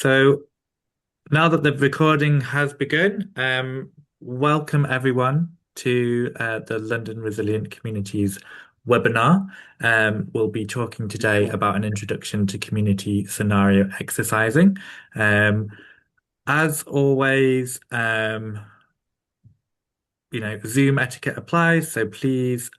So now that the recording has begun, welcome everyone to the London Resilient Communities webinar. We'll be talking today about an introduction to community scenario exercising. As always, Zoom etiquette applies, so please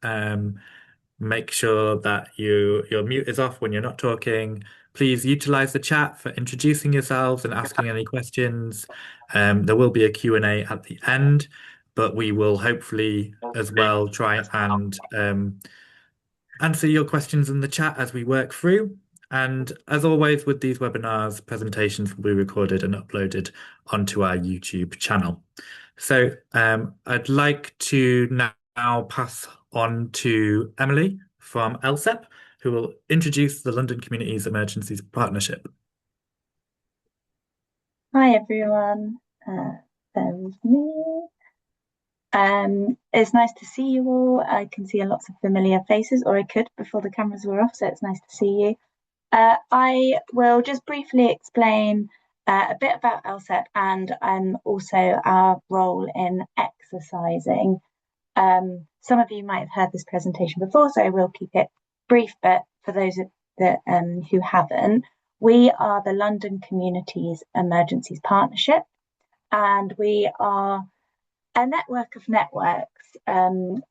make sure that your mute is off when you're not talking. Please utilize the chat for introducing yourselves and asking any questions. There will be a Q&A at the end, but we will hopefully as well try and answer your questions in the chat as we work through. And as always with these webinars, presentations will be recorded and uploaded onto our YouTube channel. So I'd like to now pass on to Emily from LSEP, who will introduce the London Communities Emergencies Partnership. Hi everyone, bear with me. It's nice to see you all. I can see lots of familiar faces, or I could before the cameras were off, so it's nice to see you. I will just briefly explain a bit about LSEP and also our role in exercising. Some of you might have heard this presentation before, so I will keep it brief, but for those that who haven't, we are the London Communities Emergencies Partnership, and we are a network of networks,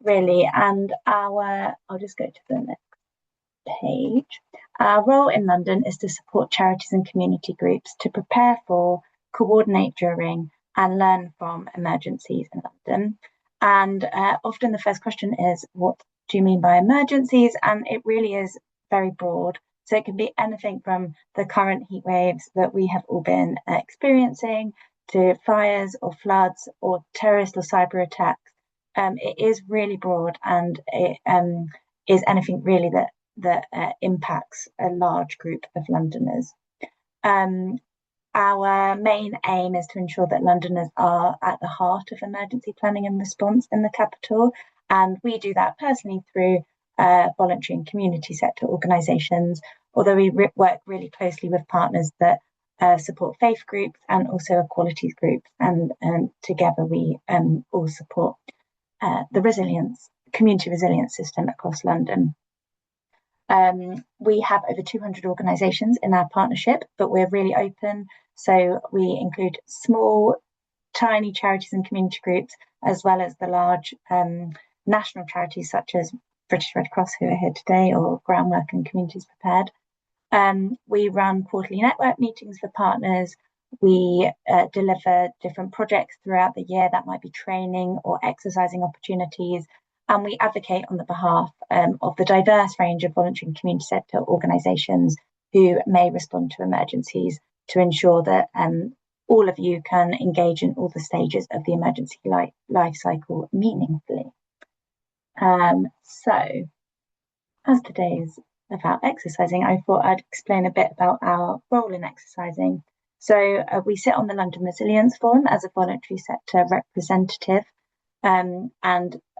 really. And I'll just go to the next page. Our role in London is to support charities and community groups to prepare for, coordinate during, and learn from emergencies in London. And often the first question is, what do you mean by emergencies? And it really is very broad. So it can be anything from the current heat waves that we have all been experiencing to fires or floods or terrorist or cyber attacks. It is really broad, and it is anything really that impacts a large group of Londoners. Our main aim is to ensure that Londoners are at the heart of emergency planning and response in the capital, and we do that personally through voluntary and community sector organisations, although we work really closely with partners that support faith groups and also equalities groups, and together we all support the community resilience system across London. We have over 200 organisations in our partnership, but we're really open. So we include small, tiny charities and community groups, as well as the large national charities such as British Red Cross, who are here today, or Groundwork and Communities Prepared. We run quarterly network meetings for partners. We deliver different projects throughout the year. That might be training or exercising opportunities. And we advocate on the behalf of the diverse range of voluntary and community sector organisations who may respond to emergencies, to ensure that all of you can engage in all the stages of the emergency life cycle meaningfully. So, as today is about exercising, I thought I'd explain a bit about our role in exercising. So we sit on the London Resilience Forum as a voluntary sector representative. And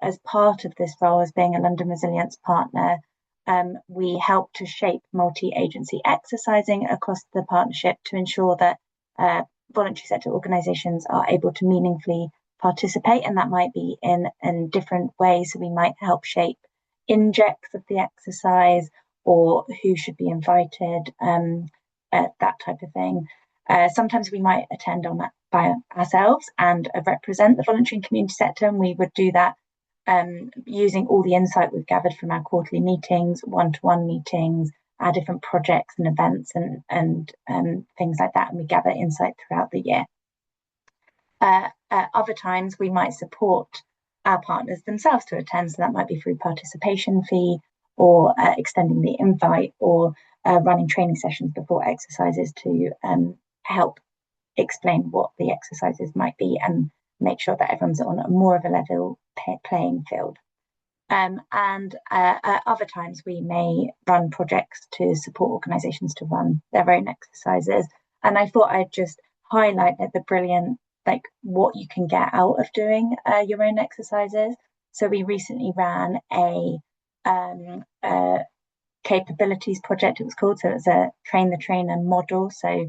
as part of this role as being a London Resilience partner, we help to shape multi-agency exercising across the partnership to ensure that voluntary sector organisations are able to meaningfully participate, and that might be in different ways. So we might help shape injects of the exercise, or who should be invited, that type of thing. Sometimes we might attend on that by ourselves and represent the voluntary and community sector, and we would do that using all the insight we've gathered from our quarterly meetings, one-to-one meetings, our different projects and events and things like that, and we gather insight throughout the year. Other times we might support our partners themselves to attend, so that might be through participation fee, or extending the invite, or running training sessions before exercises to help explain what the exercises might be and make sure that everyone's on a more of a level playing field. And other times we may run projects to support organisations to run their own exercises. And I thought I'd just highlight the brilliant, what you can get out of doing your own exercises. So we recently ran a capabilities project, it was called. So it was a train the trainer model. So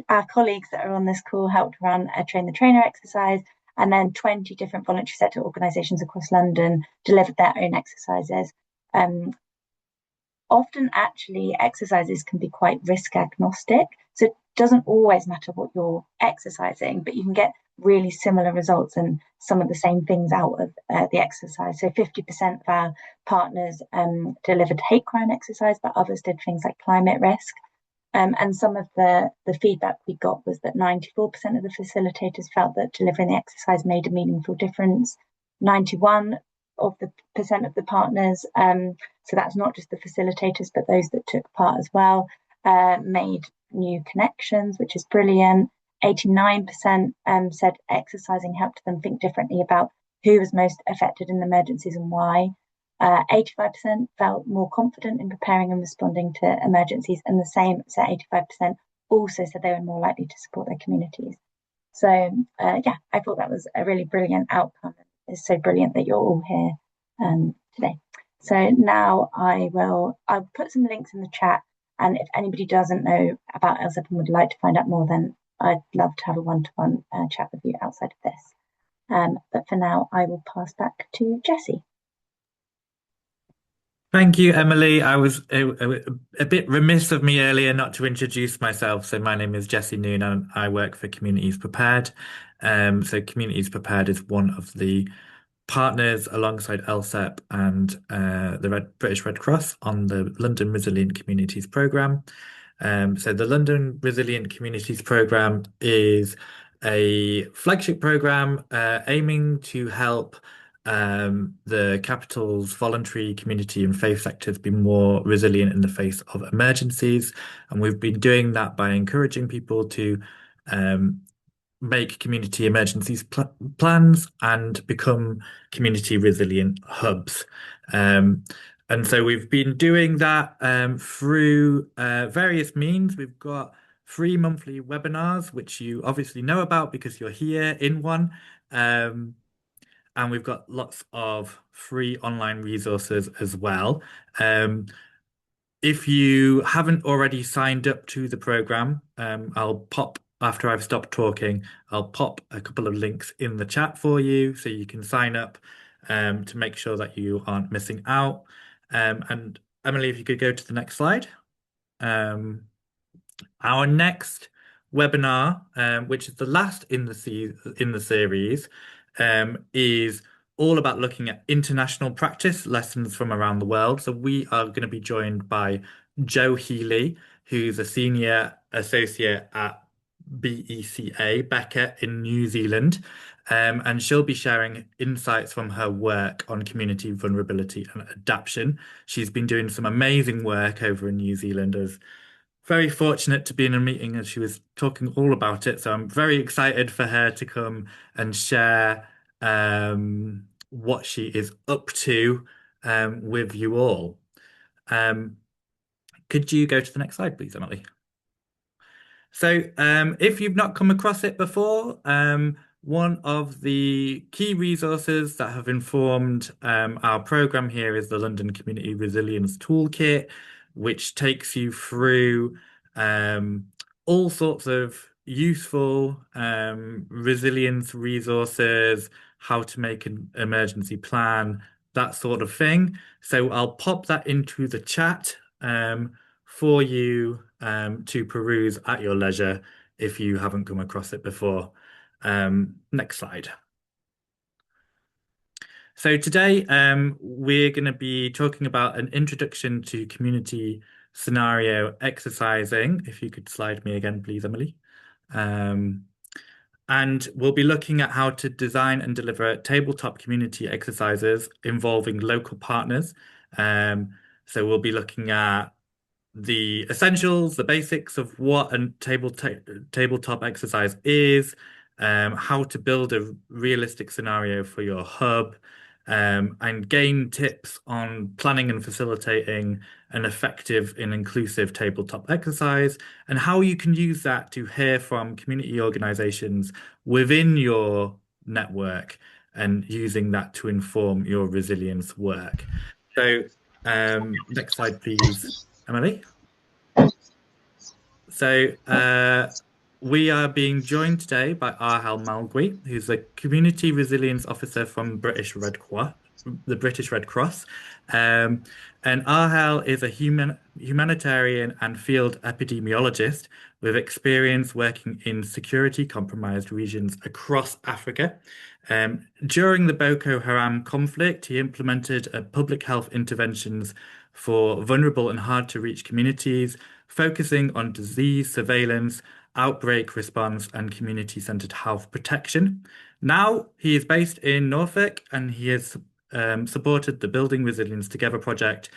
our colleagues that are on this call helped run a train the trainer exercise, and then 20 different voluntary sector organisations across London delivered their own exercises. Often actually exercises can be quite risk agnostic, so it doesn't always matter what you're exercising, but you can get really similar results and some of the same things out of the exercise. So 50% of our partners delivered hate crime exercise, but others did things like climate risk. And some of the feedback we got was that 94% of the facilitators felt that delivering the exercise made a meaningful difference. 91% of the partners, so that's not just the facilitators, but those that took part as well, made new connections, which is brilliant. 89% said exercising helped them think differently about who was most affected in emergencies and why. 85% felt more confident in preparing and responding to emergencies, and the same, so 85% also said they were more likely to support their communities. So yeah, I thought that was a really brilliant outcome. It's so brilliant that you're all here today. So now I'll put some links in the chat, and if anybody doesn't know about LSEP and would like to find out more, then I'd love to have a one-to-one chat with you outside of this. But for now, I will pass back to Jessie. Thank you, Emily. I was a bit remiss of me earlier not to introduce myself. So my name is Jessie Noon and I work for Communities Prepared. So Communities Prepared is one of the partners alongside LSEP and the British Red Cross on the London Resilient Communities Programme. So the London Resilient Communities Programme is a flagship programme aiming to help the capital's voluntary, community, and faith sectors be more resilient in the face of emergencies. And we've been doing that by encouraging people to make community emergencies plans and become community resilient hubs. And so we've been doing that through various means. We've got free monthly webinars, which you obviously know about because you're here in one. And we've got lots of free online resources as well. If you haven't already signed up to the program, after I've stopped talking, I'll pop a couple of links in the chat for you so you can sign up to make sure that you aren't missing out. And Emily, if you could go to the next slide. Our next webinar, which is the last in the series, is all about looking at international practice lessons from around the world. So we are going to be joined by Jo Healy, who's a senior associate at BECA, Beckett in New Zealand. And she'll be sharing insights from her work on community vulnerability and adaptation. She's been doing some amazing work over in New Zealand. I was very fortunate to be in a meeting as she was talking all about it. So I'm very excited for her to come and share what she is up to with you all. Could you go to the next slide, please, Emily? So if you've not come across it before, one of the key resources that have informed our program here is the London Community Resilience Toolkit, which takes you through all sorts of useful resilience resources, how to make an emergency plan, that sort of thing. So I'll pop that into the chat for you to peruse at your leisure if you haven't come across it before. Next slide. So today we're going to be talking about an introduction to community scenario exercising. If you could slide me again, please, Emily. And we'll be looking at how to design and deliver tabletop community exercises involving local partners. So we'll be looking at the essentials, the basics of what a tabletop exercise is, how to build a realistic scenario for your hub, and gain tips on planning and facilitating an effective and inclusive tabletop exercise, and how you can use that to hear from community organizations within your network and using that to inform your resilience work. So next slide, please, Emily. So we are being joined today by Arhel Malgui, who's a Community Resilience Officer from the British Red Cross. Um, and Arhel is a humanitarian and field epidemiologist with experience working in security compromised regions across Africa. During the Boko Haram conflict, he implemented public health interventions for vulnerable and hard to reach communities, focusing on disease surveillance, outbreak response, and community-centered health protection. Now he is based in Norfolk and he has supported the Building Resilience Together project,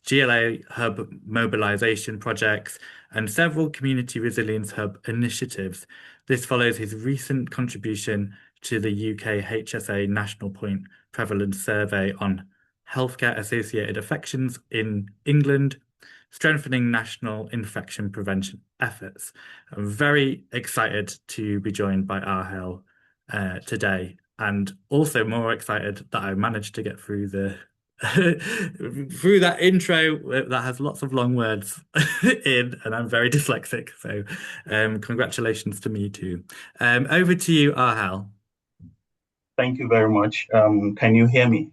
GLA Hub mobilization projects, and several community resilience hub initiatives. This follows his recent contribution to the UK HSA National Point Prevalence Survey on healthcare associated infections in England, strengthening national infection prevention efforts. I'm very excited to be joined by Arhel today, and also more excited that I managed to get through the through that intro that has lots of long words in, and I'm very dyslexic. So, congratulations to me too. Over to you, Arhel. Thank you very much. Can you hear me?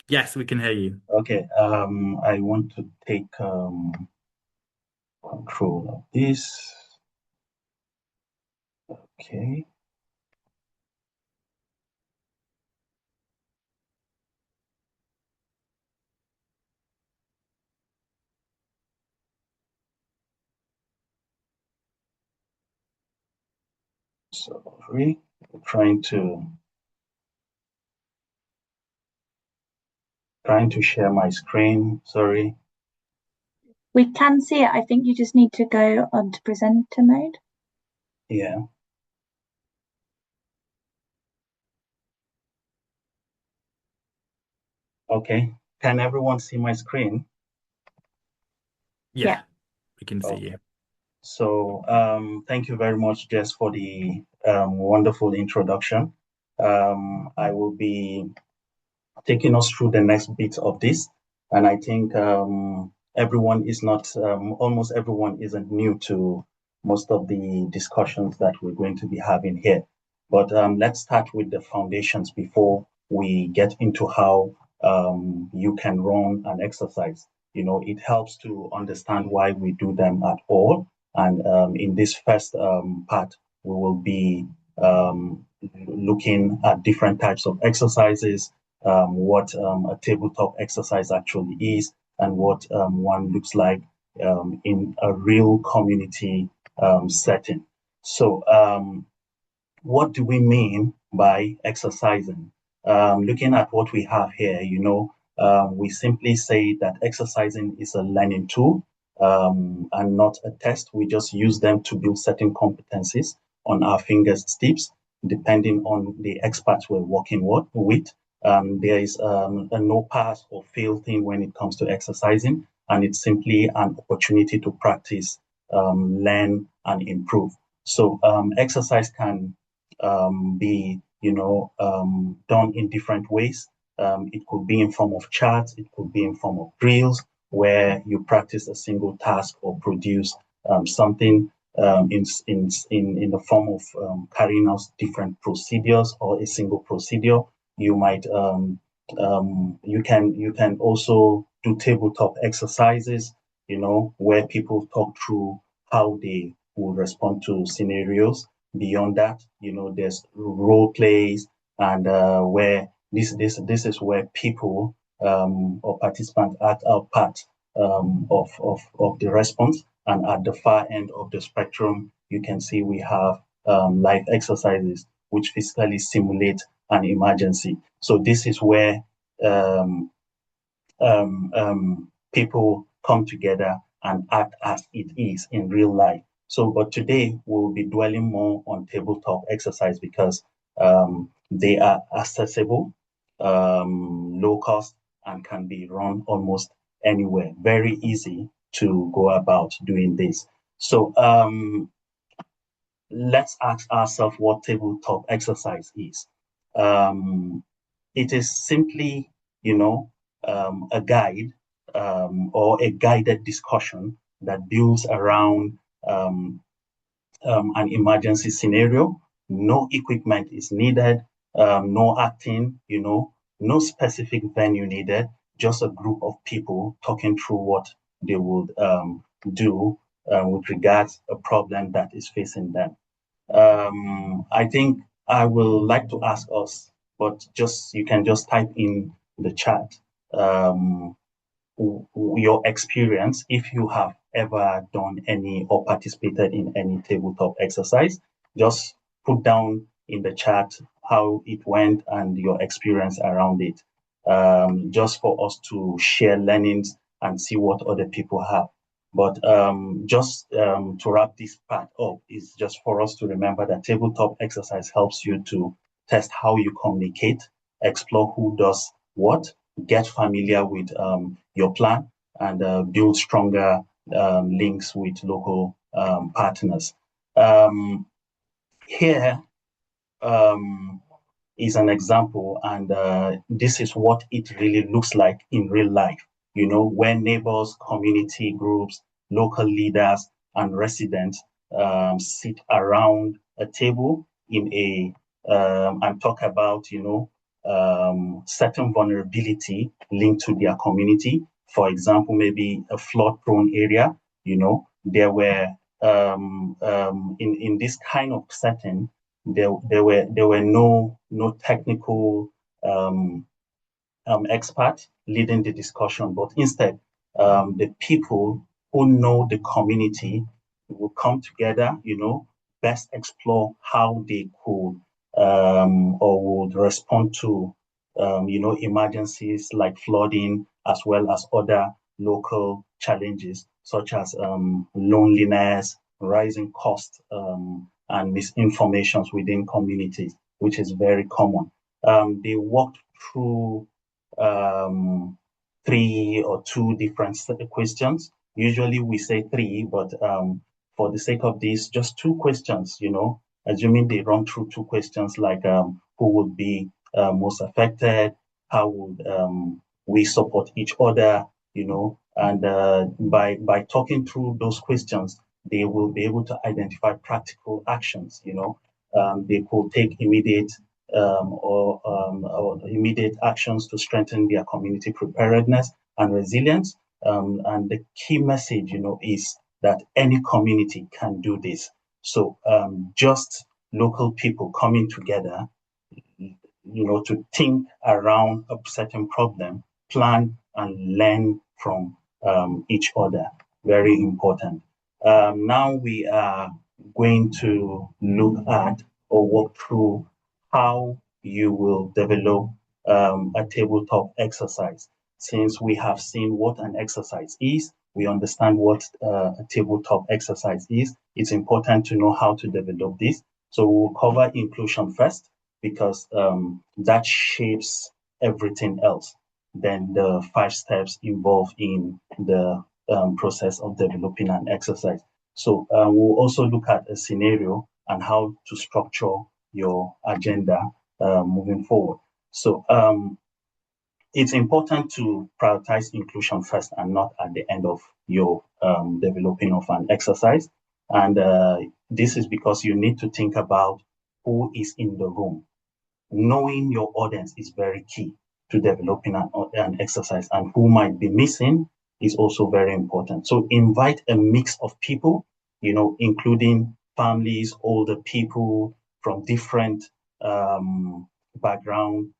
Yes, we can hear you. Okay. I want to take control of this. Okay. Sorry, trying to share my screen. Sorry. We can see it. I think you just need to go onto presenter mode. Yeah. Okay. Can everyone see my screen? Yeah, we can see you. So thank you very much, Jess, for the wonderful introduction. I will be taking us through the next bit of this. And I think everyone is not, almost everyone isn't new to most of the discussions that we're going to be having here. But let's start with the foundations before we get into how you can run an exercise. You know, it helps to understand why we do them at all. And in this first part, we will be looking at different types of exercises, what a tabletop exercise actually is, and what one looks like in a real community setting. So, what do we mean by exercising? Looking at what we have here, we simply say that exercising is a learning tool and not a test. We just use them to build certain competencies on our fingertips, depending on the experts we're working with. There is a no pass or fail thing when it comes to exercising, and it's simply an opportunity to practice, learn, and improve. So exercise can be, done in different ways. It could be in form of charts, it could be in form of drills, where you practice a single task or produce something in the form of carrying out different procedures or a single procedure. You might you can also do tabletop exercises, where people talk through how they will respond to scenarios. Beyond that, there's role plays, and where this is where people or participants act out part of the response. And at the far end of the spectrum, you can see we have life exercises, which physically simulate an emergency. So this is where people come together and act as it is in real life. So, but today we'll be dwelling more on tabletop exercise because they are accessible, low cost, and can be run almost anywhere. Very easy to go about doing this. So let's ask ourselves what tabletop exercise is. It is simply, a guide or a guided discussion that builds around an emergency scenario. No equipment is needed, no acting, no specific venue needed, just a group of people talking through what they would do with regards a problem that is facing them. I think I will like to ask us, but you can just type in the chat your experience, if you have ever done any or participated in any tabletop exercise. Just put down in the chat how it went and your experience around it, just for us to share learnings and see what other people have. But just to wrap this part up is just for us to remember that tabletop exercise helps you to test how you communicate, explore who does what, get familiar with your plan, and build stronger links with local partners. Here is an example, and this is what it really looks like in real life. When neighbors, community groups, local leaders, and residents sit around a table and talk about, certain vulnerability linked to their community. For example, maybe a flood-prone area. There were in this kind of setting, there were no technical expert leading the discussion, but instead the people who know the community will come together, best explore how they could or would respond to emergencies like flooding, as well as other local challenges such as loneliness, rising costs, and misinformations within communities, which is very common. They walked through 3 or 2 different questions. Usually we say 3, but for the sake of this, just 2 questions, assuming they run through 2 questions like who would be most affected, how would we support each other, and by talking through those questions, they will be able to identify practical actions. They could take immediate or immediate actions to strengthen their community preparedness and resilience. And the key message, is that any community can do this. So just local people coming together, to think around a certain problem, plan and learn from each other. Very important. Now we are going to look at or walk through how you will develop a tabletop exercise. Since we have seen what an exercise is, we understand what a tabletop exercise is. It's important to know how to develop this. So we'll cover inclusion first, because that shapes everything else. Then the 5 steps involved in the process of developing an exercise. So we'll also look at a scenario and how to structure your agenda moving forward. So it's important to prioritize inclusion first and not at the end of your developing of an exercise. And this is because you need to think about who is in the room. Knowing your audience is very key to developing an exercise, and who might be missing is also very important. So invite a mix of people, including families, older people from different background.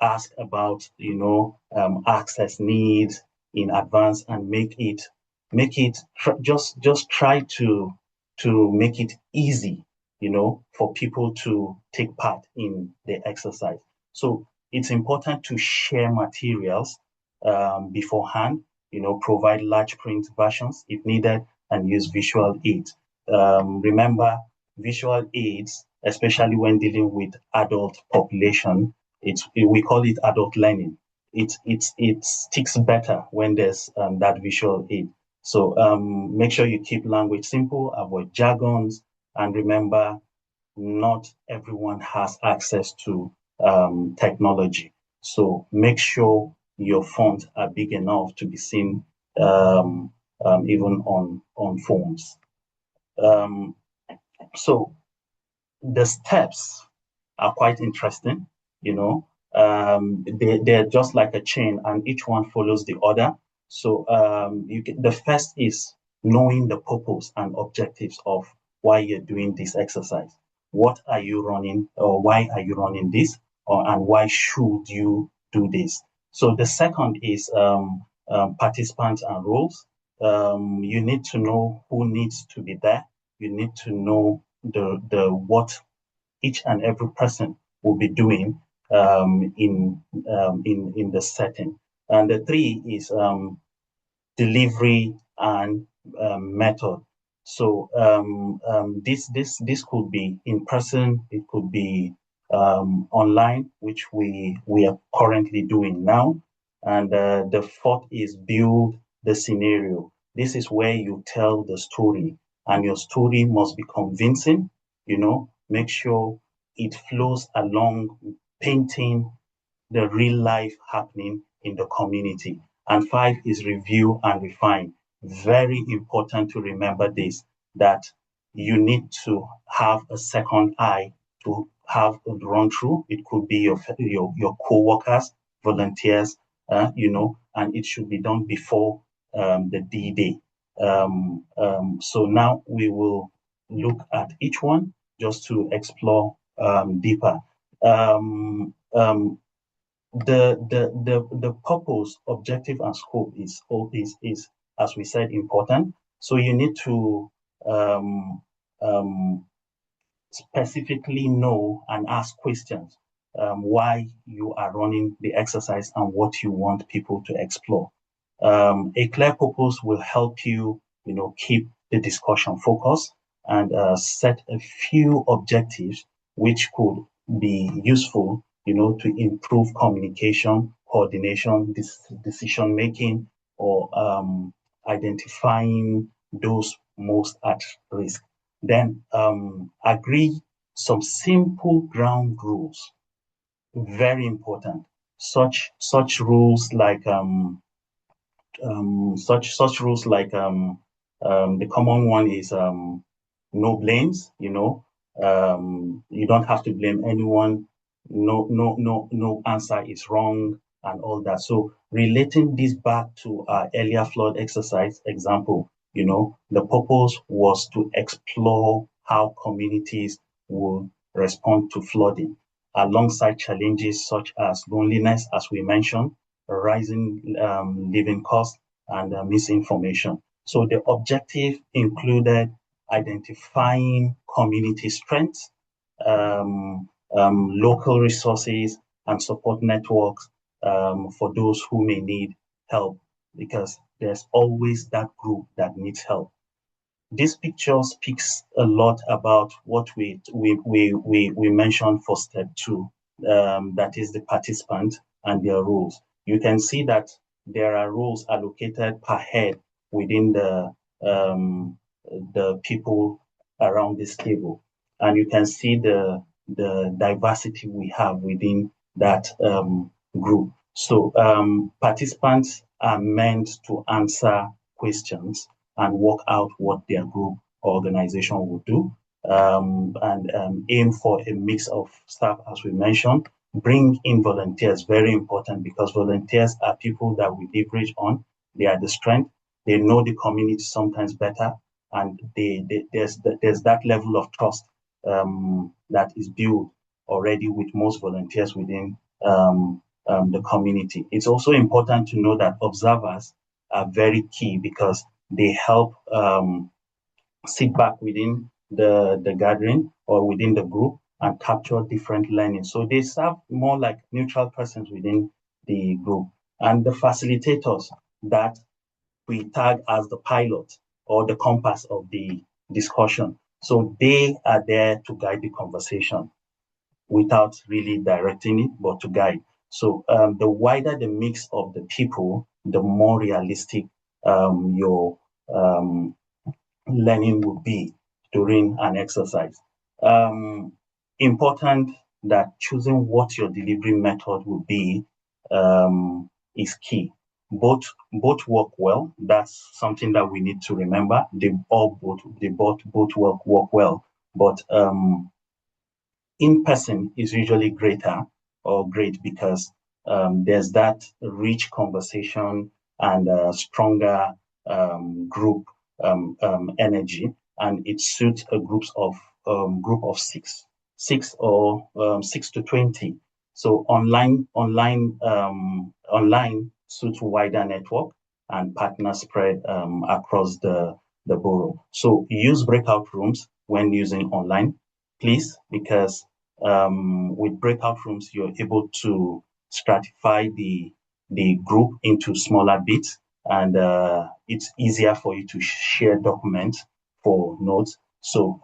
Ask about, access needs in advance, and just try to make it easy, for people to take part in the exercise. So it's important to share materials beforehand, provide large print versions if needed, and use visual aids. Remember, visual aids, especially when dealing with adult population, we call it adult learning. It sticks better when there's that visual aid. So make sure you keep language simple, avoid jargons, and remember, not everyone has access to technology. So make sure your fonts are big enough to be seen even on phones. So the steps are quite interesting, they're just like a chain and each one follows the other. So the first is knowing the purpose and objectives of why you're doing this exercise. What are you running, or why are you running this, and why should you do this? So the second is participants and roles. You need to know who needs to be there. You need to know the what each and every person will be doing in the setting. And the three is delivery and method. So this could be in person, it could be online, which we are currently doing now. And the fourth is build the scenario. This is where you tell the story, and your story must be convincing. Make sure it flows along painting the real life happening in the community. And five is review and refine. Very important to remember this, that you need to have a second eye to have a run through. It could be your co-workers, volunteers, and it should be done before the D-Day. So now we will look at each one just to explore deeper. The purpose, objective, and scope is as we said important. So you need to specifically know and ask questions why you are running the exercise and what you want people to explore. A clear purpose will help you, keep the discussion focused and set a few objectives which could be useful, to improve communication, coordination, decision making, or identifying those most at risk. Then agree some simple ground rules. Very important. Such rules like such rules like the common one is no blames. You don't have to blame anyone. No answer is wrong and all that. So relating this back to our earlier flood exercise example, the purpose was to explore how communities will respond to flooding alongside challenges such as loneliness, as we mentioned, rising living costs, and misinformation. So the objective included identifying community strengths, local resources, and support networks for those who may need help, because there's always that group that needs help. This picture speaks a lot about what we mentioned for step 2, that is the participant and their roles. You can see that there are roles allocated per head within the people around this table, and you can see the diversity we have within that group. So participants are meant to answer questions and work out what their group or organization will do, and aim for a mix of staff, as we mentioned. Bring in volunteers, very important, because volunteers are people that we leverage on. They are the strength. They know the community sometimes better, and there's that level of trust that is built already with most volunteers within the community. It's also important to know that observers are very key, because they help sit back within the gathering or within the group and capture different learning. So they serve more like neutral persons within the group. And the facilitators that we tag as the pilot or the compass of the discussion. So they are there to guide the conversation without really directing it, but to guide. So the wider the mix of the people, the more realistic your learning will be during an exercise. Important that choosing what your delivery method will be is key. both work well. That's something that we need to remember. They both work well, but in person is usually greater or great because there's that rich conversation and stronger group energy, and it suits a group of six to 20. So online suits wider network and partner spread across the borough. So use breakout rooms when using online, please, because with breakout rooms, you're able to stratify the group into smaller bits, and it's easier for you to share documents for notes. So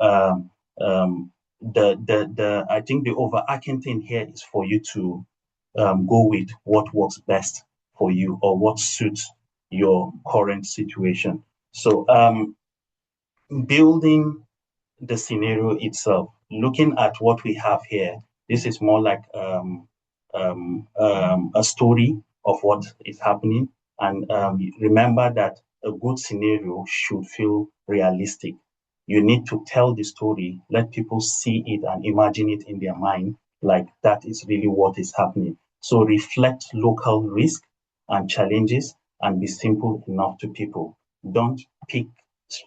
the I think the overarching thing here is for you to go with what works best for you or what suits your current situation. So building the scenario itself, looking at what we have here, this is more like a story of what is happening. And remember that a good scenario should feel realistic. You need to tell the story, let people see it and imagine it in their mind, like that is really what is happening. So reflect local risk and challenges and be simple enough to people. Don't pick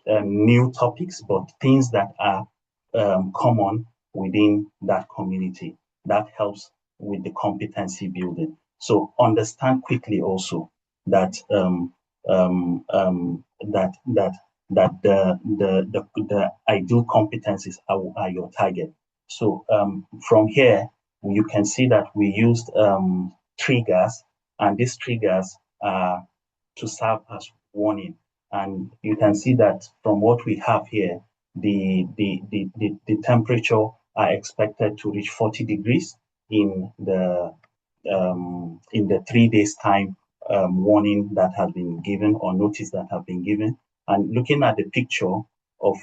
new topics, but things that are common within that community. That helps with the competency building. So understand quickly also that the ideal competencies are your target. So from here you can see that we used triggers, and these triggers are to serve as warning. And you can see that from what we have here, the temperature are expected to reach 40 degrees in the 3 days time warning that has been given or notice that have been given. And looking at the picture of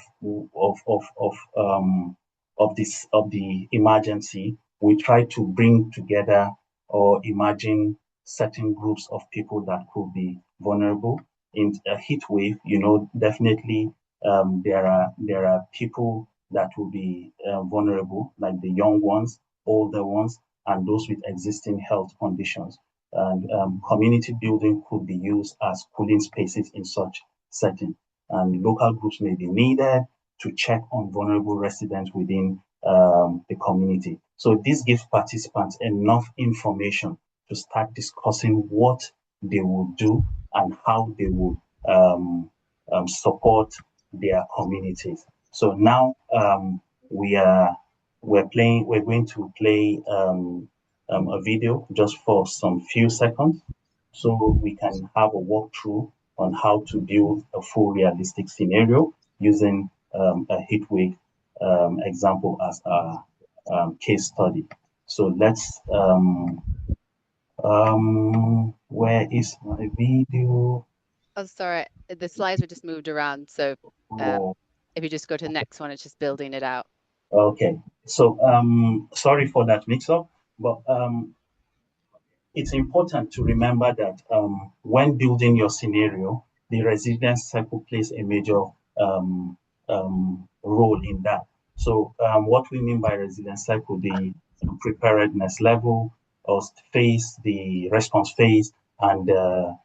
the emergency, we try to bring together or imagine certain groups of people that could be vulnerable in a heat wave. Definitely there are people that will be vulnerable, like the young ones, older ones, and those with existing health conditions. And community building could be used as cooling spaces in such setting. And local groups may be needed to check on vulnerable residents within the community. So this gives participants enough information to start discussing what they will do and how they will support their communities. So now we're going to play a video just for some few seconds, so we can have a walkthrough on how to build a full realistic scenario using a heat wave example as a case study. So let's where is my video? Oh, sorry, the slides were just moved around. So Oh, if you just go to the next one, it's just building it out. okay. So sorry for that mix-up, but it's important to remember that when building your scenario, the resilience cycle plays a major role in that. So what we mean by resilience cycle, the preparedness level or phase, the response phase, and the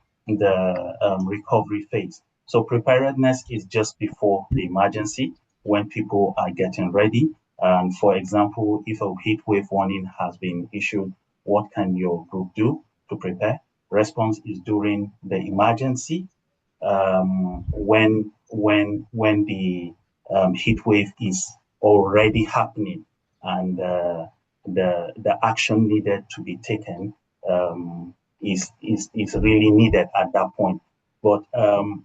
recovery phase. So preparedness is just before the emergency, when people are getting ready. And for example, if a heat wave warning has been issued, what can your group do to prepare? Response is during the emergency, when the heat wave is already happening, and the action needed to be taken is really needed at that point. But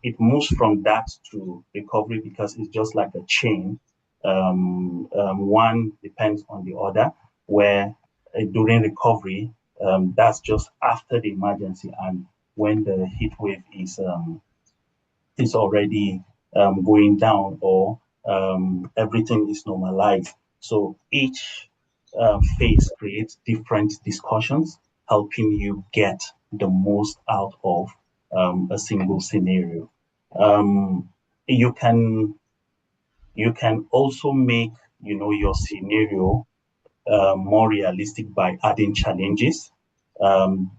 it moves from that to recovery because it's just like a chain. One depends on the other, where during recovery, that's just after the emergency and when the heat wave is already going down, or everything is normalized. So each phase creates different discussions, helping you get the most out of a single scenario. You can also make your scenario more realistic by adding challenges.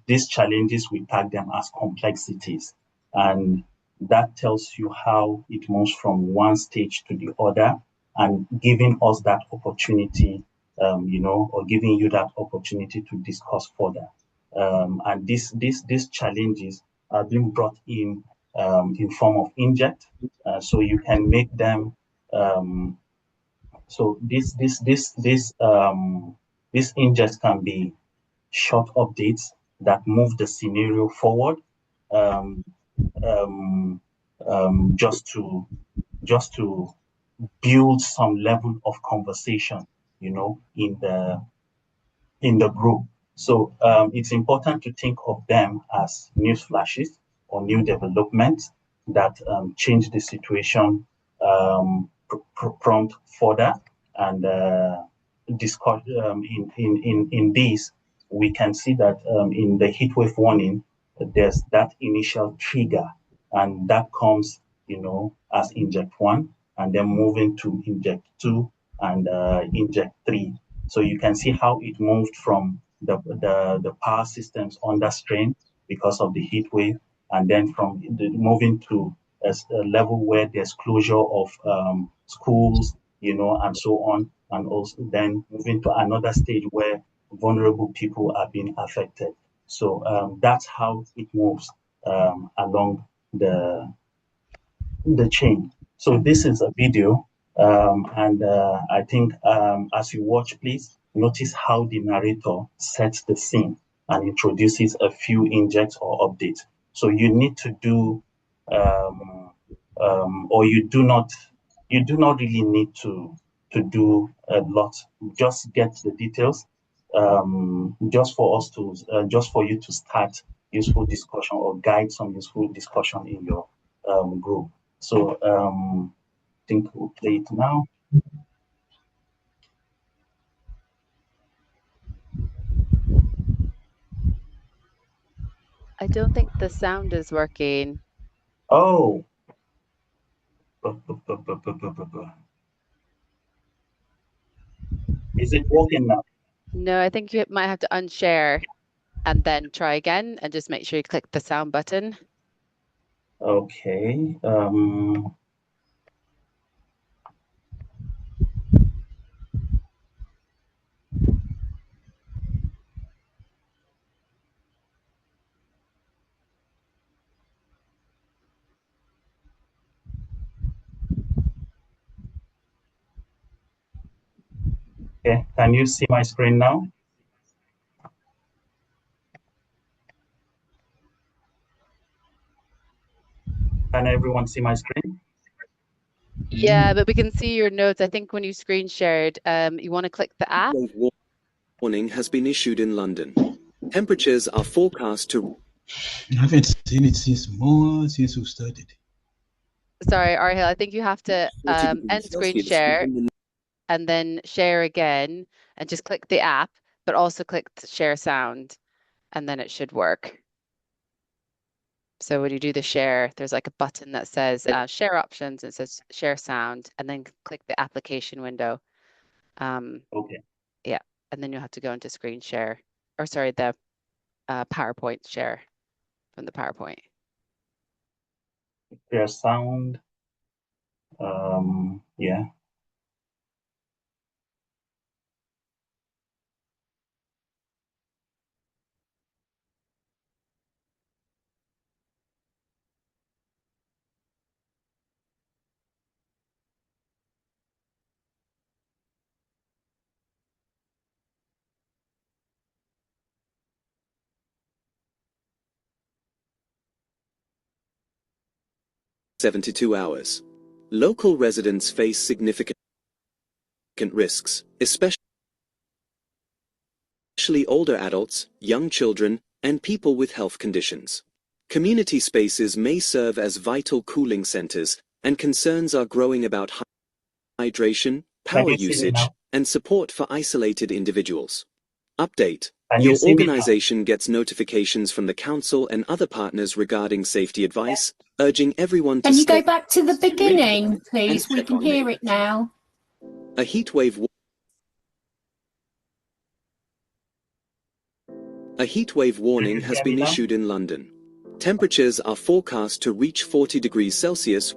These challenges, we tag them as complexities, and that tells you how it moves from one stage to the other, and giving us that opportunity, or giving you that opportunity to discuss further. And these challenges are being brought in form of inject, so you can make them. So this inject can be short updates that move the scenario forward, um, um, just to build some level of conversation, in the group. So it's important to think of them as news flashes or new developments that change the situation, prompt further, and discuss. In these, we can see that in the heatwave warning, there's that initial trigger, and that comes, as inject 1, and then moving to inject 2 and inject 3. So you can see how it moved from the power systems under strain because of the heat wave, and then from moving to a level where there's closure of schools, and so on, and also then moving to another stage where vulnerable people are being affected. So that's how it moves along the chain. So this is a video, and I think as you watch, please notice how the narrator sets the scene and introduces a few injects or updates. So you need to do, or you do not really need to do a lot. Just get the details, just for you to start useful discussion or guide some useful discussion in your group. So I think we'll play it now. I don't think the sound is working. Oh. Is it working now? No, I think you might have to unshare and then try again and just make sure you click the sound button. Okay. Okay, can you see my screen now? Can everyone see my screen? Yeah, but we can see your notes. I think when you screen shared, you want to click the app. Warning has been issued in London. Temperatures are forecast to. I haven't seen it since we started. Sorry, Arhil, I think you have to 40 end degrees screen Celsius share within the and then share again and just click the app, but also click the share sound and then it should work. So when you do the share, there's like a button that says share options. It says share sound, and then click the application window. Okay. Yeah, and then you'll have to go into screen share, or sorry, the PowerPoint share from the PowerPoint. Their sound. Yeah. '72 hours. Local residents face significant risks, especially older adults, young children, and people with health conditions. Community spaces may serve as vital cooling centers, and concerns are growing about hydration, Can power you see me usage, now? and support for isolated individuals. Update. Can you Your see me now? organization gets notifications from the council and other partners regarding safety advice, urging everyone to Can you stay. go back to the beginning, And please? We check can on hear neighbors. it now. A heatwave warning you has hear me been now? issued in London. Temperatures are forecast to reach 40 degrees Celsius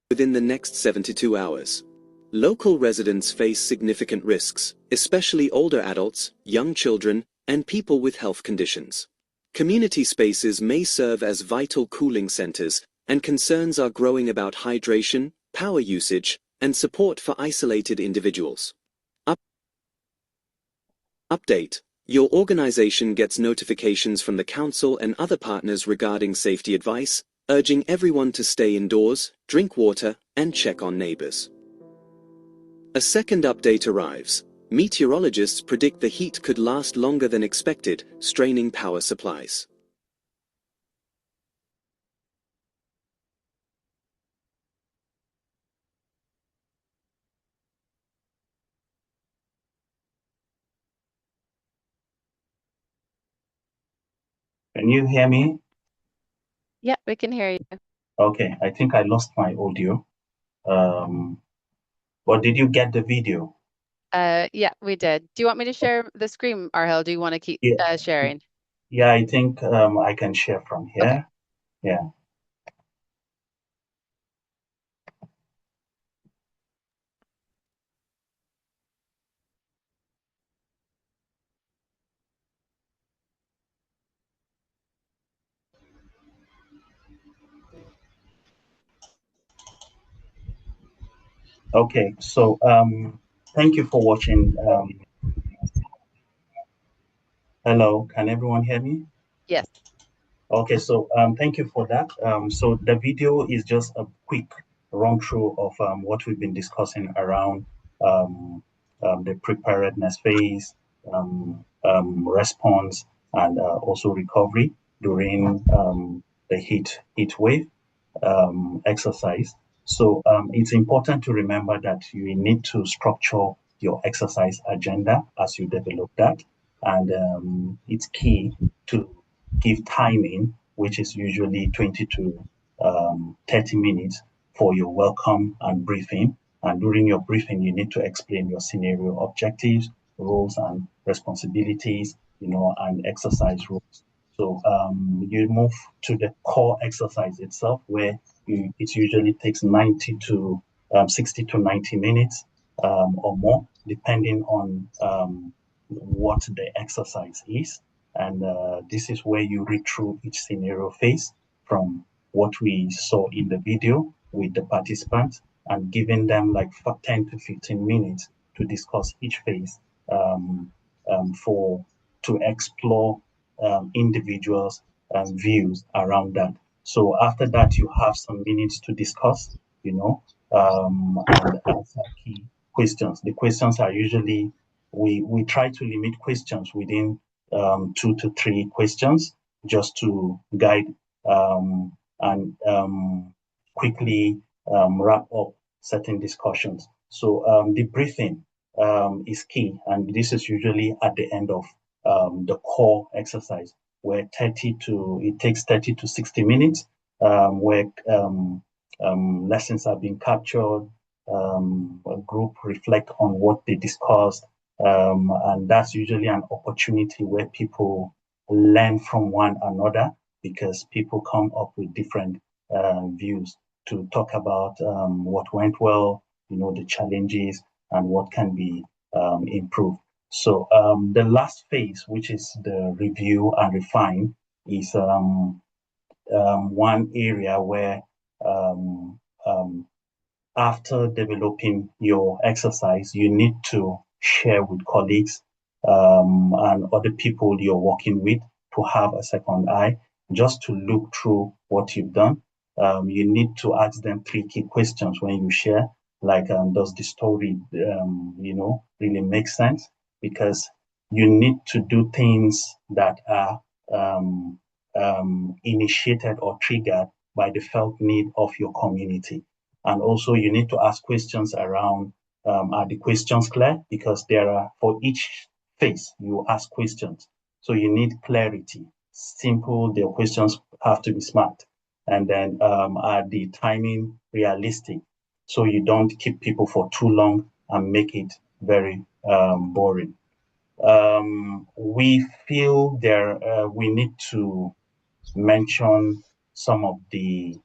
within the next 72 hours. Local residents face significant risks, especially older adults, young children, and people with health conditions. Community spaces may serve as vital cooling centers, and concerns are growing about hydration, power usage, and support for isolated individuals. Update. Your organization gets notifications from the council and other partners regarding safety advice, urging everyone to stay indoors, drink water, and check on neighbors. A second update arrives. Meteorologists predict the heat could last longer than expected, straining power supplies. Can you hear me? Yeah, we can hear you. Okay, I think I lost my audio. But did you get the video? Yeah, we did. Do you want me to share the screen, Arhel? Do you want to keep Yeah. sharing? Yeah, I think I can share from here. Okay. Yeah. Okay, so thank you for watching. Hello, can everyone hear me? Yes. Okay, so thank you for that. So the video is just a quick run through of what we've been discussing around the preparedness phase, response, and also recovery during the heat wave exercise. So it's important to remember that you need to structure your exercise agenda as you develop that. And it's key to give timing, which is usually 20 to 30 minutes for your welcome and briefing. And during your briefing, you need to explain your scenario objectives, roles and responsibilities, and exercise rules. So you move to the core exercise itself, where it usually takes 90 to 60 to 90 minutes or more, depending on what the exercise is. And this is where you read through each scenario phase from what we saw in the video with the participants, and giving them like 10 to 15 minutes to discuss each phase to explore individuals' views around that. So after that, you have some minutes to discuss, and answer key questions. The questions are usually, we try to limit questions within 2 to 3 questions, just to guide and quickly wrap up certain discussions. So the briefing is key, and this is usually at the end of the core exercise, where it takes 30 to 60 minutes, where lessons are being captured, a group reflect on what they discussed, and that's usually an opportunity where people learn from one another, because people come up with different views to talk about what went well, the challenges, and what can be improved. So the last phase, which is the review and refine, is one area where after developing your exercise, you need to share with colleagues and other people you're working with, to have a second eye, just to look through what you've done. You need to ask them 3 key questions when you share, like, does the story, really make sense? Because you need to do things that are initiated or triggered by the felt need of your community. And also you need to ask questions around are the questions clear? Because there are, for each phase, you ask questions. So you need clarity. Simple, the questions have to be smart. And then are the timing realistic? So you don't keep people for too long and make it very boring. We feel we need to mention some of the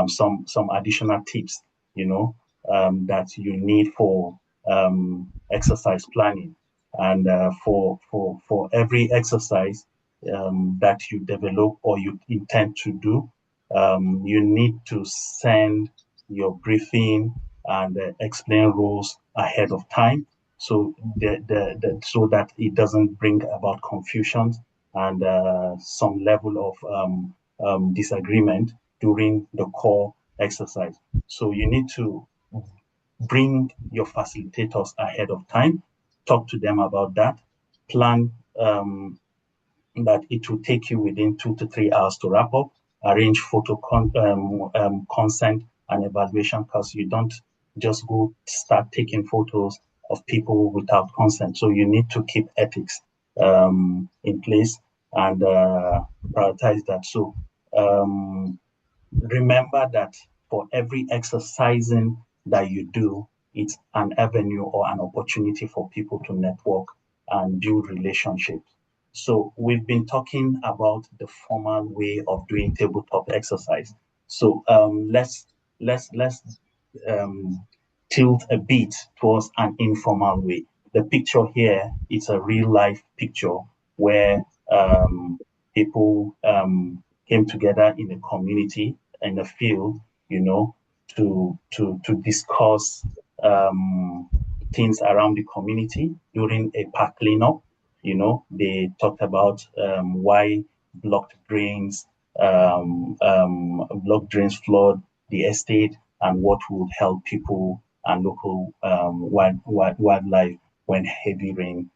some additional tips, that you need for exercise planning. And for every exercise that you develop or you intend to do, you need to send your briefing and explain rules ahead of time, so so that it doesn't bring about confusion and some level of disagreement during the core exercise. So you need to bring your facilitators ahead of time, talk to them about that, plan that it will take you within 2 to 3 hours to wrap up, arrange consent and evaluation, because you don't just go start taking photos of people without consent. So you need to keep ethics in place and prioritize that. So remember that for every exercising that you do, it's an avenue or an opportunity for people to network and build relationships. So we've been talking about the formal way of doing tabletop exercise. So let's tilt a bit towards an informal way. The picture here is a real life picture where people came together in a community in the field, to discuss things around the community during a park cleanup. They talked about why blocked drains flood the estate and what would help people and local wildlife when heavy rain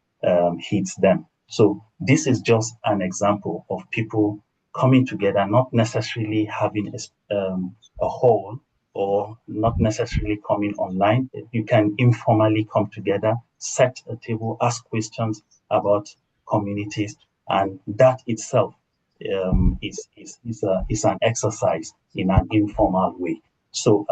hits them. So this is just an example of people coming together, not necessarily having a hall or not necessarily coming online. You can informally come together, set a table, ask questions about communities, and that itself is an exercise in an informal way. So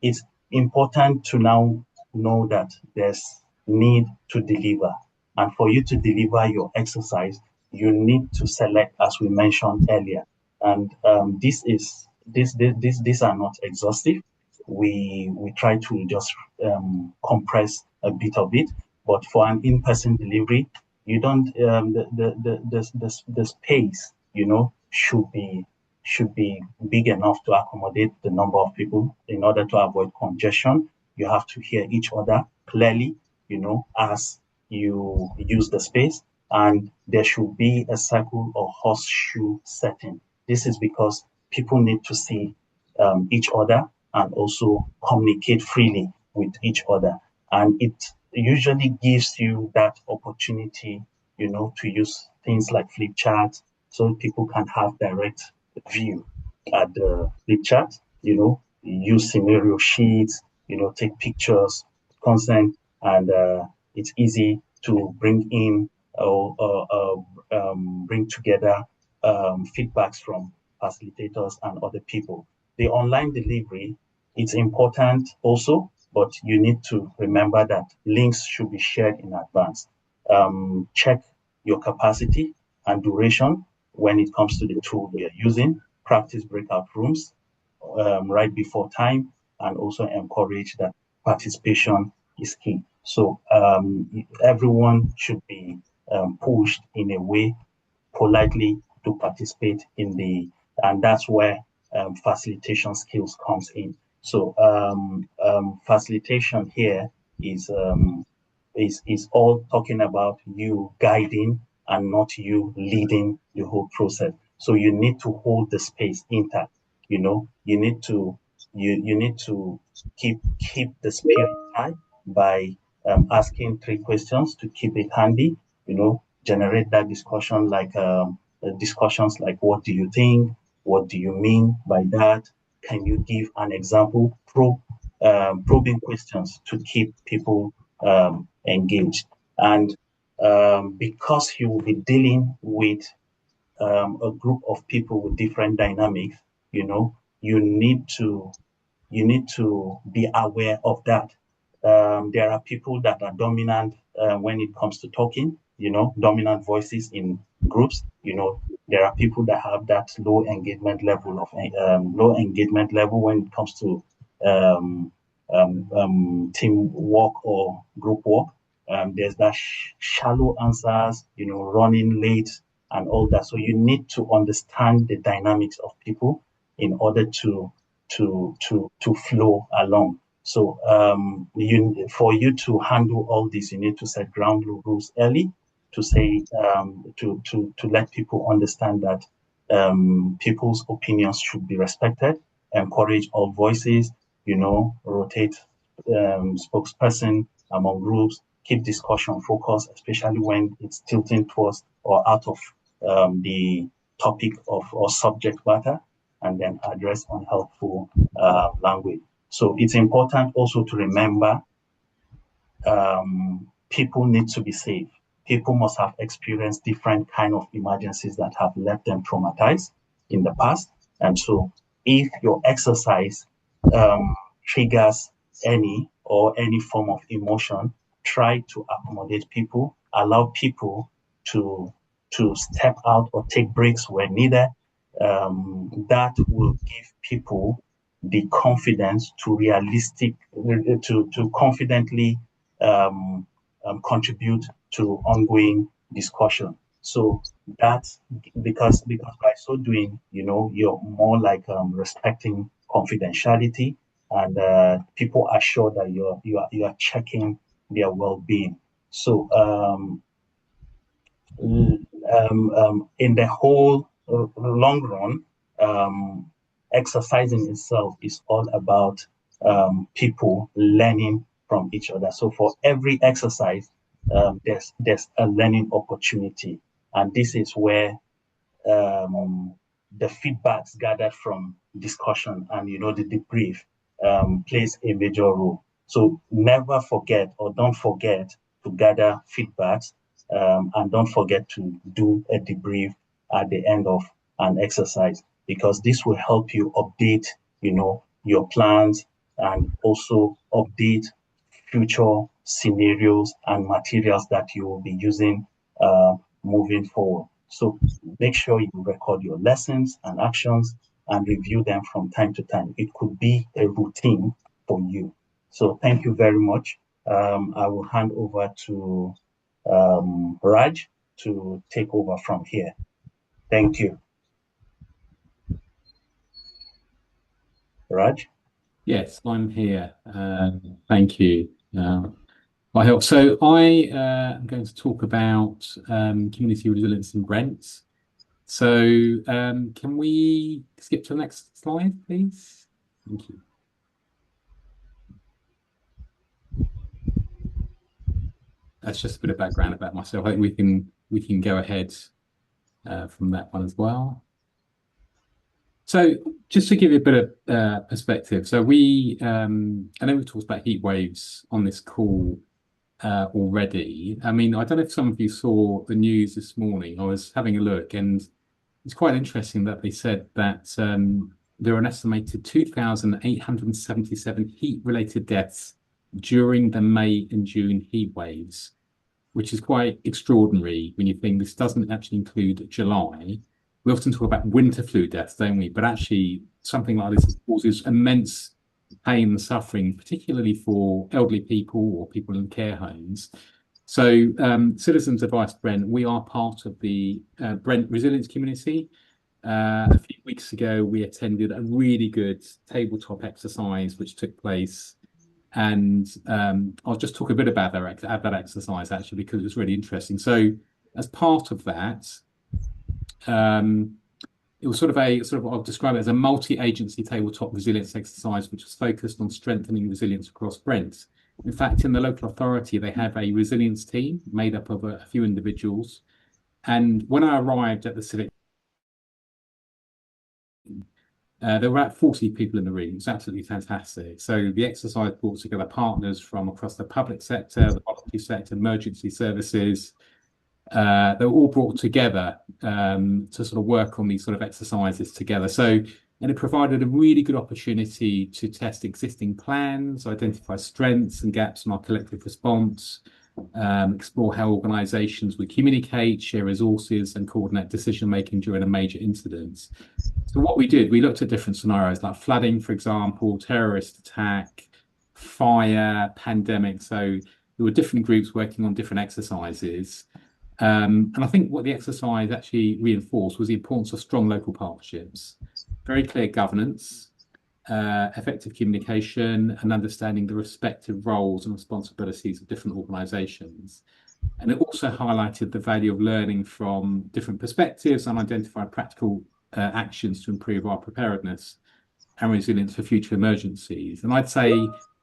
it's important to now know that there's need to deliver. And for you to deliver your exercise, you need to select, as we mentioned earlier. And these are not exhaustive. We try to just compress a bit of it. But for an in-person delivery, you don't the space should be big enough to accommodate the number of people. In order to avoid congestion, you have to hear each other clearly, as you use the space, and there should be a circle or horseshoe setting. This is because people need to see each other and also communicate freely with each other. And it usually gives you that opportunity, to use things like flip charts so people can have direct view at the flip chart, use scenario sheets, take pictures, consent, and it's easy to bring in or bring together feedbacks from facilitators and other people. The online delivery, it's important also, but you need to remember that links should be shared in advance. Check your capacity and duration when it comes to the tool we are using. Practice breakout rooms right before time, and also encourage that participation is key. So everyone should be pushed in a way politely to participate and that's where facilitation skills comes in. So facilitation here is all talking about you guiding and not you leading the whole process. So you need to hold the space intact. You need to keep the spirit high by asking 3 questions to keep it handy. Generate that discussion like discussions like, what do you think? What do you mean by that? Can you give an example? Probe probing questions to keep people engaged. And because you will be dealing with a group of people with different dynamics, you need to be aware of that. There are people that are dominant when it comes to talking, dominant voices in groups. There are people that have that low engagement level when it comes to teamwork or group work. There's that shallow answers, running late and all that. So you need to understand the dynamics of people in order to flow along. So for you to handle all this, you need to set ground rules early to say to let people understand that people's opinions should be respected, encourage all voices, rotate spokesperson among groups, keep discussion focused, especially when it's tilting towards or out of the topic of or subject matter, and then address unhelpful language. So it's important also to remember people need to be safe. People must have experienced different kind of emergencies that have left them traumatized in the past. And so if your exercise triggers any form of emotion, try to accommodate people, allow people to step out or take breaks where needed. That will give people the confidence to confidently contribute to ongoing discussion. So that's because by so doing, you're more like respecting confidentiality, and people are sure that you are checking their well-being. So in the whole long run, exercising itself is all about people learning from each other. So for every exercise, there's a learning opportunity, and this is where the feedbacks gathered from discussion and the debrief plays a major role. So never forget or don't forget to gather feedbacks, and don't forget to do a debrief at the end of an exercise, because this will help you update your plans and also update future scenarios and materials that you will be using moving forward. So make sure you record your lessons and actions and review them from time to time. It could be a routine for you. So thank you very much. I will hand over to Raj to take over from here. Thank you. Raj? Yes, I'm here. Thank you. I help. So I am going to talk about community resilience in Brent. So can we skip to the next slide, please? Thank you. That's just a bit of background about myself. I think we can go ahead from that one as well. So just to give you a bit of perspective, so I know we've talked about heat waves on this call already. I mean, I don't know if some of you saw the news this morning. I was having a look, and it's quite interesting that they said that there are an estimated 2,877 heat-related deaths during the May and June heat waves, which is quite extraordinary when you think this doesn't actually include July. We often talk about winter flu deaths, don't we? But actually, something like this causes immense pain and suffering, particularly for elderly people or people in care homes. So, Citizens Advice Brent, we are part of the Brent Resilience community. A few weeks ago, we attended a really good tabletop exercise which took place. And I'll just talk a bit about that exercise, actually, because it was really interesting. So, as part of that, it was I'll describe it as a multi-agency tabletop resilience exercise, which was focused on strengthening resilience across Brent. In fact, in the local authority, they have a resilience team made up of a few individuals. And when I arrived at the civic, There were about 40 people in the room. It's absolutely fantastic. So the exercise brought together partners from across the public sector, the voluntary sector, emergency services. They were all brought together to sort of work on these sort of exercises together. And it provided a really good opportunity to test existing plans, identify strengths and gaps in our collective response, explore how organisations would communicate, share resources, and coordinate decision-making during a major incident. So what we did, we looked at different scenarios like flooding, for example, terrorist attack, fire, pandemic. So there were different groups working on different exercises. And I think what the exercise actually reinforced was the importance of strong local partnerships, very clear governance, effective communication, and understanding the respective roles and responsibilities of different organisations. And it also highlighted the value of learning from different perspectives and identify practical actions to improve our preparedness and resilience for future emergencies. And I'd say,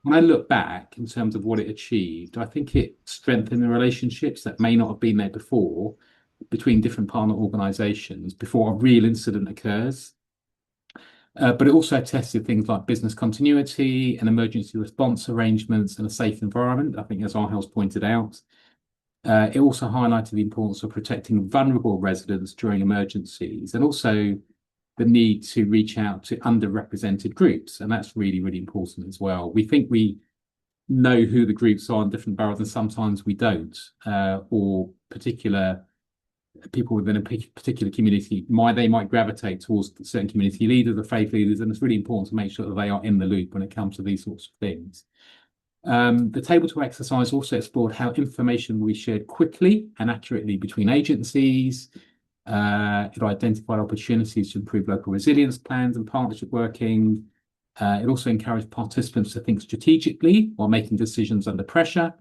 when I look back in terms of what it achieved, I think it strengthened the relationships that may not have been there before between different partner organisations before a real incident occurs. But it also tested things like business continuity and emergency response arrangements and a safe environment, I think, as Arhel's pointed out. It also highlighted the importance of protecting vulnerable residents during emergencies and also the need to reach out to underrepresented groups. And that's really, really important as well. We think we know who the groups are in different boroughs and sometimes we don't, or particular people within a particular community they might gravitate towards certain community leaders or faith leaders, and it's really important to make sure that they are in the loop when it comes to these sorts of things. The table-talk exercise also explored how information we shared quickly and accurately between agencies. It identified opportunities to improve local resilience plans and partnership working. It also encouraged participants to think strategically while making decisions under pressure.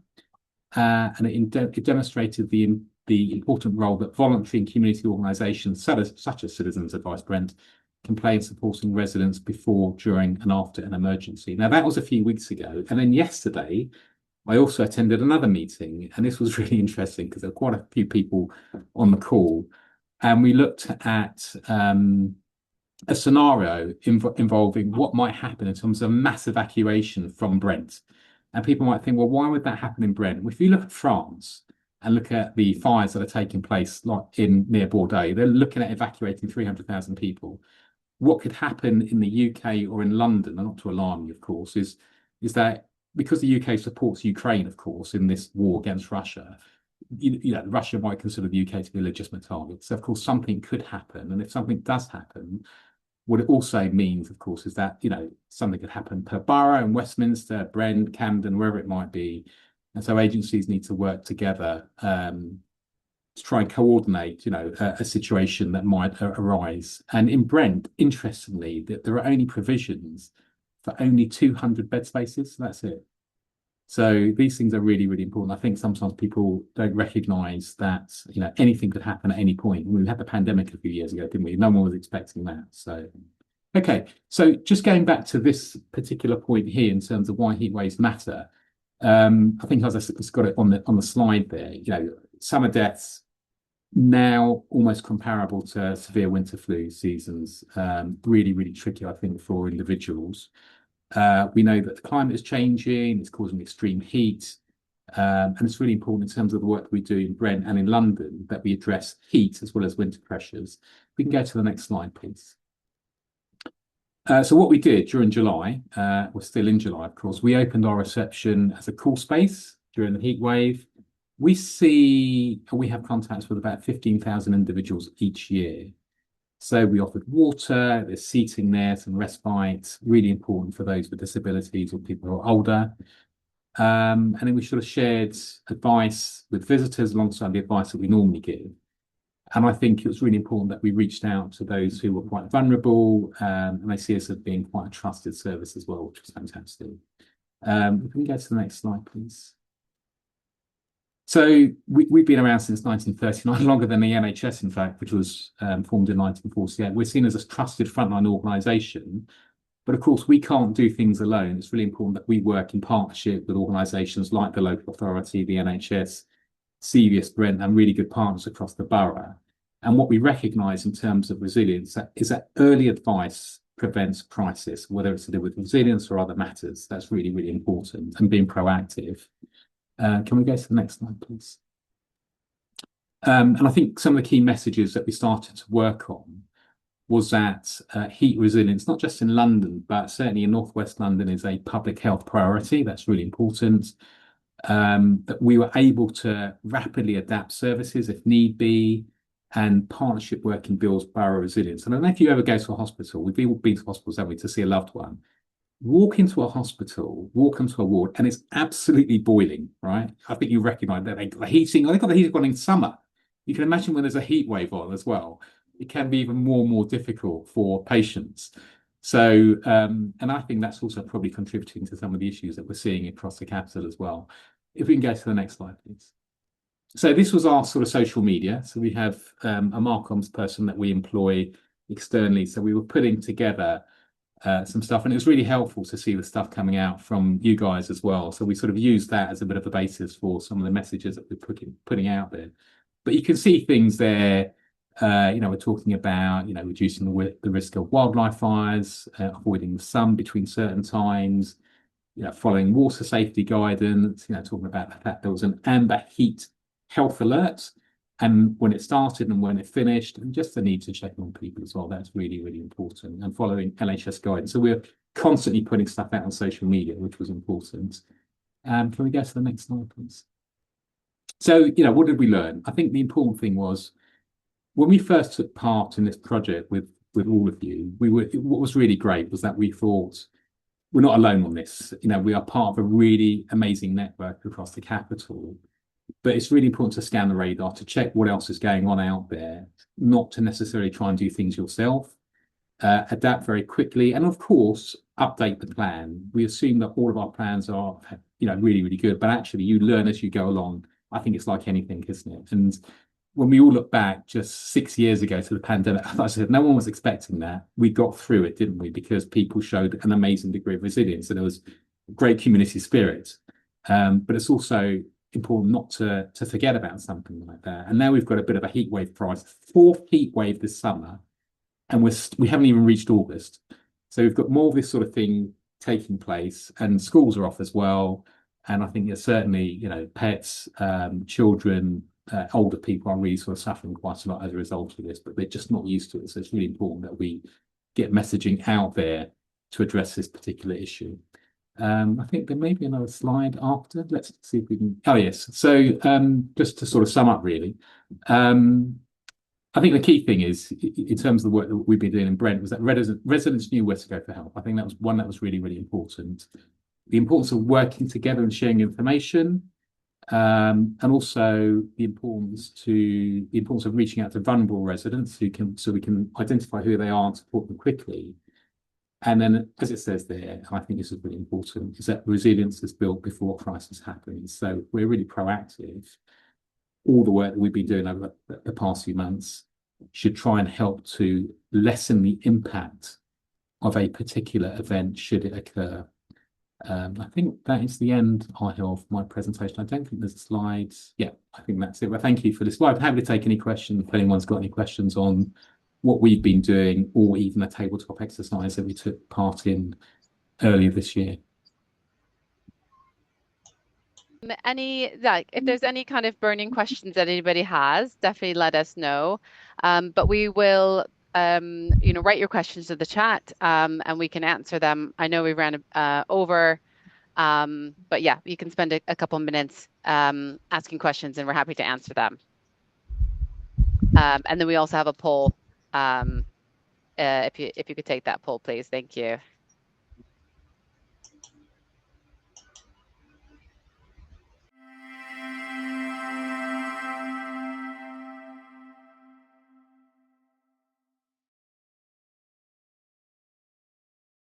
And it demonstrated the important role that voluntary and community organisations, such as Citizens Advice Brent, can play in supporting residents before, during and after an emergency. Now, that was a few weeks ago. And then yesterday, I also attended another meeting, and this was really interesting because there were quite a few people on the call. And we looked at a scenario involving what might happen in terms of mass evacuation from Brent. And people might think, well, why would that happen in Brent? Well, if you look at France and look at the fires that are taking place like near Bordeaux, they're looking at evacuating 300,000 people. What could happen in the UK or in London, and not to alarm you, of course, is that because the UK supports Ukraine, of course, in this war against Russia, Russia might consider the UK to be a legitimate target. So, of course, something could happen. And if something does happen, what it also means, of course, is that, something could happen per borough in Westminster, Brent, Camden, wherever it might be. And so agencies need to work together to try and coordinate, a situation that might arise. And in Brent, interestingly, there are only provisions for only 200 bed spaces. So that's it. So these things are really, really important. I think sometimes people don't recognise that, anything could happen at any point. We had the pandemic a few years ago, didn't we? No one was expecting that. So, okay. So just going back to this particular point here in terms of why heat waves matter, I think as I just got it on the slide there, summer deaths now almost comparable to severe winter flu seasons. Really, really tricky, I think, for individuals. We know that the climate is changing, it's causing extreme heat, and it's really important in terms of the work we do in Brent and in London that we address heat as well as winter pressures. We can go to the next slide, please. So what we did during July, we're still in July, of course, we opened our reception as a cool space during the heat wave. We have contacts with about 15,000 individuals each year. So we offered water, there's seating there, some respite, really important for those with disabilities or people who are older. And then we sort of shared advice with visitors alongside the advice that we normally give. And I think it was really important that we reached out to those who were quite vulnerable, and they see us as being quite a trusted service as well, which was fantastic. We can go to the next slide, please. So we've been around since 1939, longer than the NHS, in fact, which was formed in 1948. We're seen as a trusted frontline organisation, but of course we can't do things alone. It's really important that we work in partnership with organisations like the local authority, the NHS, CVS, Brent, and really good partners across the borough. And what we recognise in terms of resilience is that early advice prevents crisis, whether it's to do with resilience or other matters. That's really, really important, and being proactive. Can we go to the next slide, please? And I think some of the key messages that we started to work on was that heat resilience, not just in London, but certainly in Northwest London, is a public health priority. That's really important. That we were able to rapidly adapt services if need be, and partnership working builds borough resilience. And I don't know if you ever go to a hospital, we've all been to hospitals, haven't we, to see a loved one. Walk into a hospital, walk into a ward, and it's absolutely boiling, right? I think you recognise that they've got the heating, they've got the heating on in summer. You can imagine when there's a heat wave on as well, it can be even more and more difficult for patients. So, and I think that's also probably contributing to some of the issues that we're seeing across the capital as well. If we can go to the next slide, please. So this was our sort of social media. So we have a Marcoms person that we employ externally. So we were putting together some stuff, and it was really helpful to see the stuff coming out from you guys as well. So we sort of used that as a bit of a basis for some of the messages that we're putting out there. But you can see things there. We're talking about, reducing the risk of wildlife fires, avoiding the sun between certain times, following water safety guidance, talking about the fact there was an amber heat health alert, and when it started and when it finished, and just the need to check on people as well. That's really, really important, and following NHS guidance. So we're constantly putting stuff out on social media, which was important. Can we go to the next slide, please? So, what did we learn? I think the important thing was, when we first took part in this project with all of you, what was really great was that we thought, we're not alone on this. We are part of a really amazing network across the capital, but it's really important to scan the radar, to check what else is going on out there, not to necessarily try and do things yourself, adapt very quickly, and of course, update the plan. We assume that all of our plans are, really, really good, but actually you learn as you go along. I think it's like anything, isn't it? And when we all look back just 6 years ago to the pandemic, like I said, no one was expecting that. We got through it, didn't we? Because people showed an amazing degree of resilience, and there was great community spirit. But it's also important not to forget about something like that. And now we've got a bit of a heat wave crisis, 4th heat wave this summer, and we haven't even reached August. So we've got more of this sort of thing taking place, and schools are off as well. And I think certainly, pets, children, older people are really sort of suffering quite a lot as a result of this, but they're just not used to it. So it's really important that we get messaging out there to address this particular issue. I think there may be another slide after. Let's see if we can. Oh, yes. So just to sort of sum up, really, I think the key thing is, in terms of the work that we've been doing in Brent, was that residents knew where to go for help. I think that was one that was really, really important. The importance of working together and sharing information, and also the importance of reaching out to vulnerable residents so we can identify who they are and support them quickly. And then, as it says there, and I think this is really important, is that resilience is built before crisis happens. So we're really proactive. All the work that we've been doing over the past few months should try and help to lessen the impact of a particular event should it occur. I think that is the end of my presentation. I don't think there's a slide. Yeah, I think that's it. Well, thank you for this. Well, I'm happy to take any questions if anyone's got any questions on what we've been doing, or even a tabletop exercise that we took part in earlier this year. If there's any kind of burning questions that anybody has, definitely let us know. But we will write your questions to the chat, and we can answer them. I know we ran over, but yeah, you can spend a couple of minutes asking questions, and we're happy to answer them. And then we also have a poll. If you could take that poll, please. Thank you.